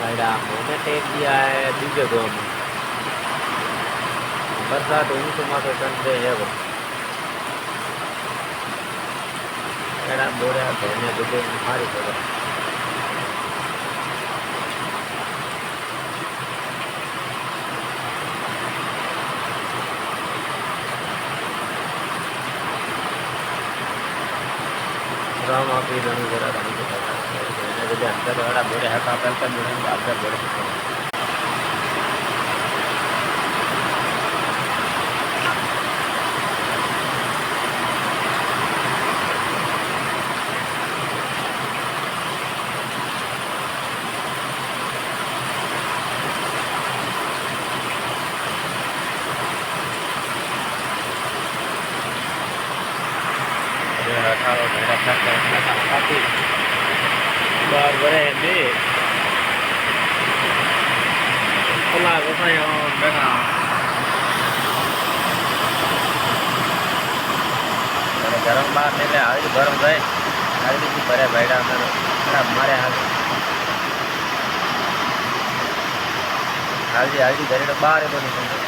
अड़ा मैंने टेक दिया है दूजे गाँव में। बरसात हुई तो मातो चंदे है वो एड़ा बोरा धोने दूजे मारी पड़े। राम आप ही रंग जरा रंग मैंने जो अंदर वाला बोरे है का पहले बोरे अंदर बोरे बार बड़े भी खुला गोसाई बैठा गरम बार निकले आज गरम गए आज भी भरे बैठा मारे आज घरे बाहर तो नहीं